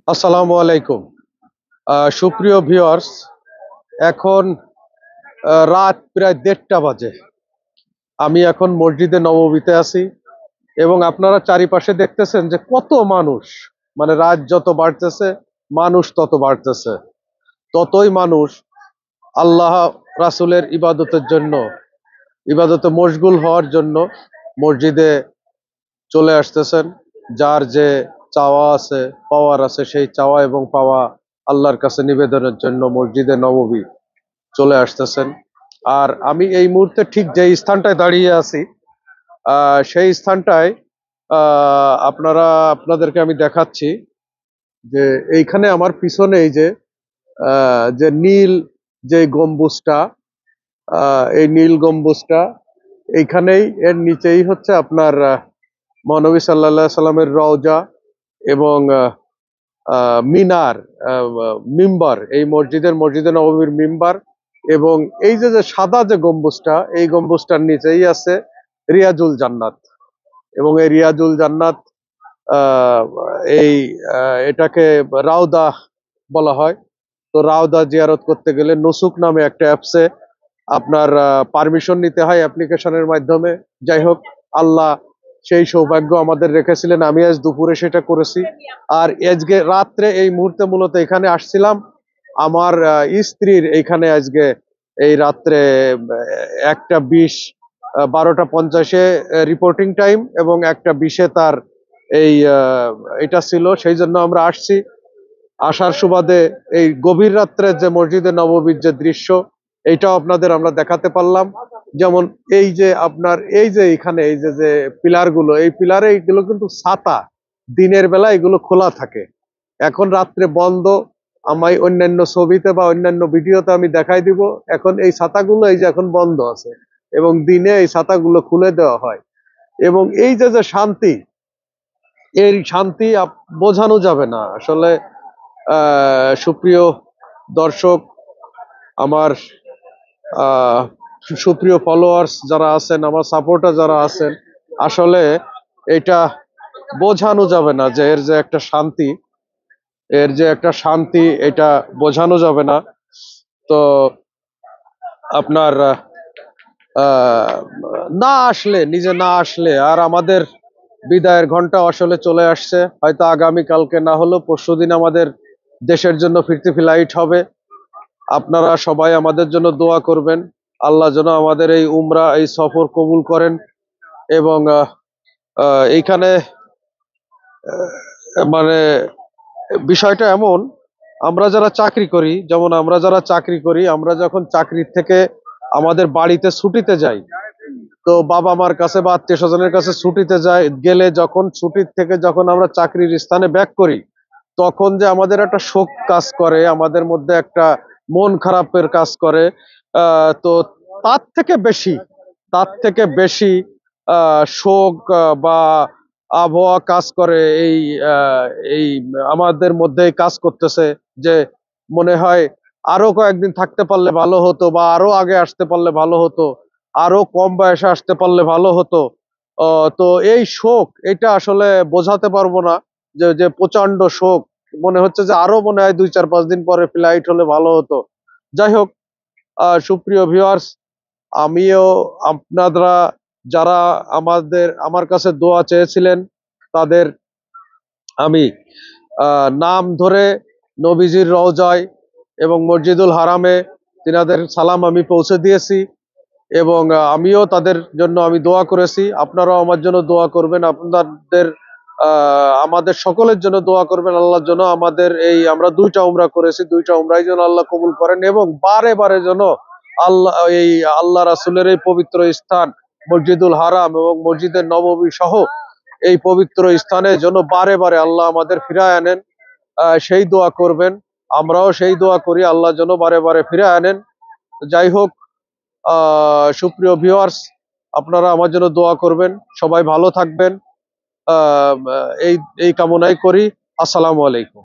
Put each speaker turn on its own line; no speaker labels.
আসসালামু আলাইকুম। সুপ্রিয় ভিউয়ার্স, এখন রাত প্রায় 1:30 বাজে। আমি এখন মসজিদে নববীতে আছি এবং আপনারা চারিপাশে দেখতেছেন যে কত মানুষ, মানে রাত যত বাড়তেছে মানুষ তত বাড়তেছে, ততই মানুষ আল্লাহ রাসূলের ইবাদতের জন্য, ইবাদতে মশগুল হওয়ার জন্য মসজিদে চলে আসতেছেন। যার যে চাওয়া আছে, পাওয়ার আছে, সেই চাওয়া এবং পাওয়া আল্লাহর কাছে নিবেদনের জন্য মসজিদে নববী চলে আসতেছেন। আর আমি এই মুহূর্তে ঠিক যে স্থানটায় দাঁড়িয়ে আছি, সেই স্থানটায় আপনাদেরকে আমি দেখাচ্ছি যে এইখানে আমার পিছনে এই যে নীল যে গম্বুজটা, এই নীল গম্বুজটা এইখানেই, এর নিচেই হচ্ছে আপনার মহানবী সাল্লাল্লাহু আলাইহি সাল্লামের রওজা এবং মিনার, মিম্বার, এই মসজিদে নববীর মিম্বার। এবং এই যে সাদা যে গম্বুজটা, এই গম্বুজটার নিচেই আছে রিয়াজুল জান্নাত। এবং এই রিয়াজুল জান্নাত, আহ, এই এটাকে রাউদা বলা হয়। তো রাউদা জিয়ারত করতে গেলে নুসুক নামে একটা অ্যাপসে আপনার পারমিশন নিতে হয় অ্যাপ্লিকেশনের মাধ্যমে। যাই হোক, আল্লাহ সেই সৌভাগ্য আমাদের রেখেছিলেন, আমি আজ দুপুরে সেটা করেছি। আর আজকে রাত্রে এই মুহূর্তে মূলত এখানে আসছিলাম আমার স্ত্রীর এইখানে আজকে এই রাত্রে 1:20, 12:50-এ রিপোর্টিং টাইম এবং 1:20-এ তার এই এটা ছিল। সেই জন্য আমরা আসছি। আসার সুবাদে এই গভীর রাত্রে যে মসজিদে নববীর যে দৃশ্য, এইটাও আপনাদের আমরা দেখাতে পারলাম। যেমন এই যে আপনার এই যে এখানে এই যে পিলার গুলো, এই পিলারে এইগুলো কিন্তু ছাতা, দিনের বেলা এগুলো খোলা থাকে, এখন রাত্রে বন্ধ। আমি অন্যান্য ছবিতে বা অন্যান্য ভিডিওতে আমি দেখাই দিব। এখন এই ছাতাগুলো এই যে এখন বন্ধ আছে এবং দিনে এই ছাতাগুলো খুলে দেওয়া হয়। এবং এই যে শান্তি, এই শান্তি বোঝানো যাবে না আসলে। সুপ্রিয় দর্শক, আমার আহ, সুপ্রিয় ফলোয়ার্স যারা আছেন, আমার সাপোর্টার যারা আছেন, আসলে এটা বোঝানো যাবে না যে এর যে একটা শান্তি, এর যে একটা শান্তি, এটা বোঝানো যাবে না। তো আপনার আহ, না আসলে, নিজে না আসলে, আর আমাদের বিদায়ের ঘন্টা আসলে চলে আসছে। হয়তো আগামী কালকে না হলেও পরশুদিন আমাদের দেশের জন্য ফিরতি ফ্লাইট হবে। আপনারা সবাই আমাদের জন্য দোয়া করবেন, আল্লাহ যেন আমাদের এই উমরা, এই সফর কবুল করেন। এবং এইখানে মানে বিষয়টা এমন, আমরা যারা চাকরি করি, যেমন আমরা যখন চাকরির থেকে আমাদের বাড়িতে ছুটিতে যাই, তো বাবা মার কাছে বা আত্মীয় স্বজনের কাছে ছুটিতে যাই গেলে, যখন ছুটির থেকে যখন আমরা চাকরির স্থানে ব্যাক করি, তখন যে আমাদের একটা শোক কাজ করে, আমাদের মধ্যে একটা মন খারাপের কাজ করে। তো তার থেকে বেশি, তার থেকে বেশি শোক বা আবহাওয়া কাজ করে এই আহ, এই আমাদের মধ্যে কাজ করতেছে যে মনে হয় আরো কয়েকদিন থাকতে পারলে ভালো হতো, বা আরো আগে আসতে পারলে ভালো হতো, আরো কম বয়সে আসতে পারলে ভালো হতো। তো এই শোক, এটা আসলে বোঝাতে পারবো না, যে যে প্রচন্ড শোক। মনে হচ্ছে যে আরো মনে হয় 2-4-5 দিন পরে ফ্লাইট হলে ভালো হতো। যাই হোক, সুপ্রিয় ভিউয়ার্স, আমিও, আপনারা যারা আমার কাছে দোয়া চেয়েছিলেন, তাদের আমি নাম ধরে নবীজির রওজায় এবং মসজিদুল হারামে তিনাদের সালাম আমি পৌঁছে দিয়েছি। এবং আমিও তাদের জন্য আমি দোয়া করেছি। আপনারাও আমার জন্য দোয়া করবেন, আপনাদের আমাদের সকলের জন্য দোয়া করবেন। আল্লাহর জন্য আমাদের এই, আমরা 2টা উমরা করেছি, 2টা উমরাই যেন আল্লাহ কবুল করেন এবং বারে বারে যেন আল্লাহ, এই আল্লাহ রাসূলের এই পবিত্র স্থান মসজিদুল হারাম এবং মসজিদের নববী সহ এই পবিত্র স্থানে যেন বারে বারে আল্লাহ আমাদের ফিরায় আনেন, সেই দোয়া করবেন। আমরাও সেই দোয়া করি, আল্লাহ যেন বারে বারে ফিরায় আনেন। যাই হোক, সুপ্রিয় ভিউয়ার্স, আপনারা আমার জন্য দোয়া করবেন, সবাই ভালো থাকবেন, এই এই কামনাই করি। আসসালামু আলাইকুম।